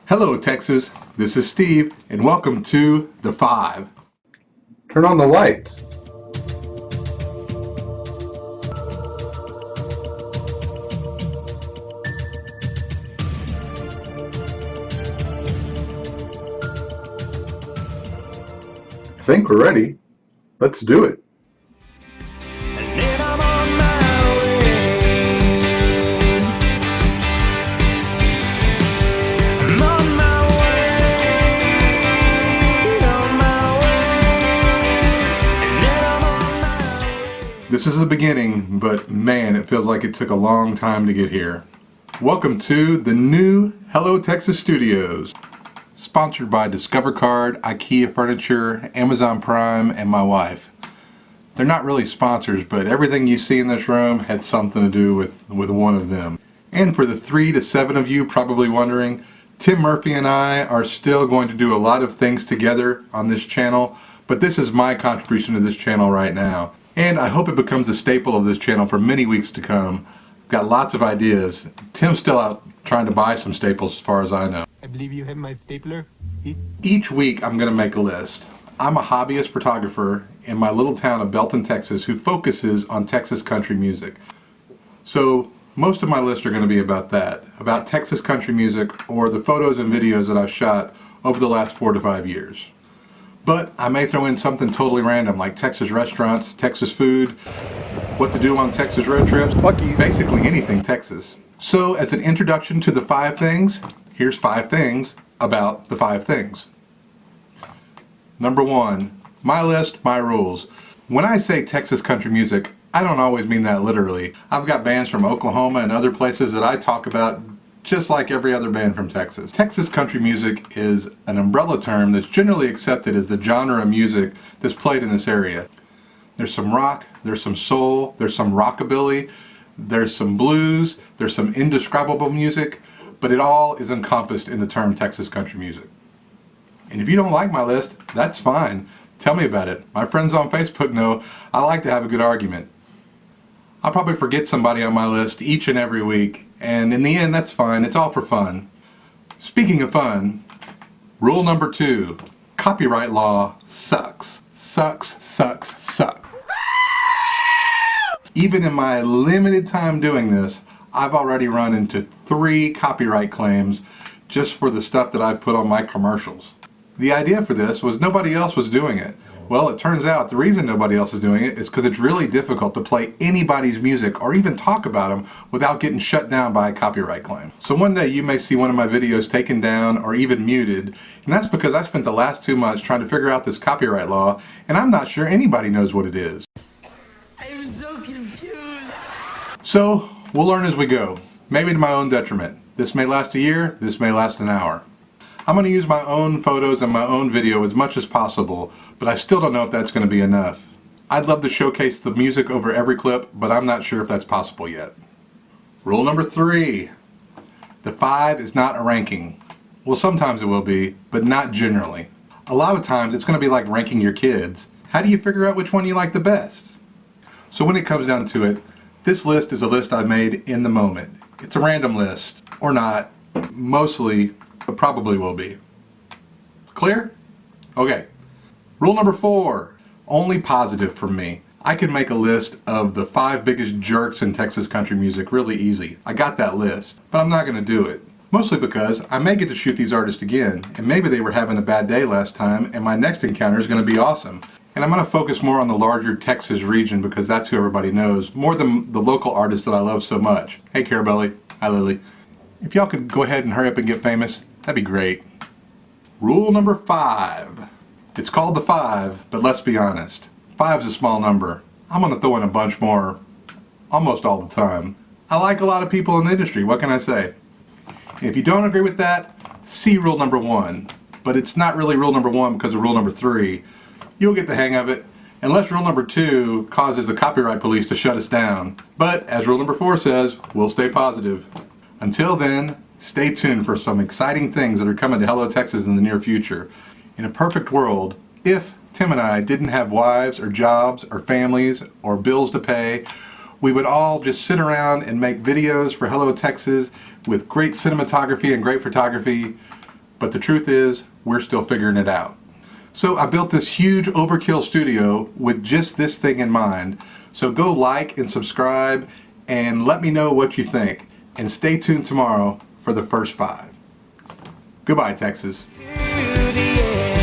Hello, Texas. This is Steve, and welcome to The Five. Turn on the lights. I think we're ready. Let's do it. And then I'm on my way. I'm on my way. On my way. And then I'm on my way. This is the beginning, but man, it feels like it took a long time to get here. Welcome to the new Hello Texas Studios, sponsored by Discover Card, IKEA Furniture, Amazon Prime, and my wife. They're not really sponsors, but everything you see in this room had something to do with one of them. And for the 3 to 7 of you probably wondering, Tim Murphy and I are still going to do a lot of things together on this channel, but this is my contribution to this channel right now. And I hope it becomes a staple of this channel for many weeks to come. I've got lots of ideas. Tim's still out trying to buy some staples as far as I know. I believe you have my stapler. Each week I'm going to make a list. I'm a hobbyist photographer in my little town of Belton, Texas, who focuses on Texas country music. So most of my lists are going to be about that, about Texas country music or the photos and videos that I've shot over the last 4 to 5 years. But I may throw in something totally random like Texas restaurants, Texas food, what to do on Texas road trips, basically anything Texas. So as an introduction to the 5 things, here's 5 things about the 5 things. Number 1, my list, my rules. When I say Texas country music, I don't always mean that literally. I've got bands from Oklahoma and other places that I talk about just like every other band from Texas. Texas country music is an umbrella term that's generally accepted as the genre of music that's played in this area. There's some rock, there's some soul, there's some rockabilly, there's some blues, there's some indescribable music, but it all is encompassed in the term Texas country music. And if you don't like my list, that's fine. Tell me about it. My friends on Facebook know I like to have a good argument. I'll probably forget somebody on my list each and every week, and in the end, that's fine. It's all for fun. Speaking of fun, rule number 2, copyright law sucks. Sucks, sucks, sucks. Even in my limited time doing this, I've already run into 3 copyright claims just for the stuff that I put on my commercials. The idea for this was nobody else was doing it. Well, it turns out the reason nobody else is doing it is because it's really difficult to play anybody's music or even talk about them without getting shut down by a copyright claim. So one day you may see one of my videos taken down or even muted, and that's because I spent the last 2 months trying to figure out this copyright law, and I'm not sure anybody knows what it is. I'm so confused. So we'll learn as we go, maybe to my own detriment. This may last a year, this may last an hour. I'm going to use my own photos and my own video as much as possible, but I still don't know if that's going to be enough. I'd love to showcase the music over every clip, but I'm not sure if that's possible yet. Rule number 3. The 5 is not a ranking. Well, sometimes it will be, but not generally. A lot of times it's going to be like ranking your kids. How do you figure out which one you like the best? So when it comes down to it, this list is a list I made in the moment. It's a random list, or not, mostly, but probably will be. Clear? Okay. Rule number 4, only positive from me. I can make a list of the 5 biggest jerks in Texas country music really easy. I got that list, but I'm not going to do it. Mostly because I may get to shoot these artists again, and maybe they were having a bad day last time, and my next encounter is going to be awesome. And I'm going to focus more on the larger Texas region because that's who everybody knows, more than the local artists that I love so much. Hey Carubelli. Hi Lily. If y'all could go ahead and hurry up and get famous, that'd be great. Rule number 5. It's called the 5, but let's be honest. 5's a small number. I'm going to throw in a bunch more almost all the time. I like a lot of people in the industry, what can I say? And if you don't agree with that, see rule number 1. But it's not really rule number 1 because of rule number 3. You'll get the hang of it, unless rule number 2 causes the copyright police to shut us down. But as rule number 4 says, we'll stay positive. Until then, stay tuned for some exciting things that are coming to Hello Texas in the near future. In a perfect world, if Tim and I didn't have wives or jobs or families or bills to pay, we would all just sit around and make videos for Hello Texas with great cinematography and great photography But the truth is, we're still figuring it out. So I built this huge overkill studio with just this thing in mind. So go like and subscribe and let me know what you think. And stay tuned tomorrow for the first 5. Goodbye, Texas. To the end.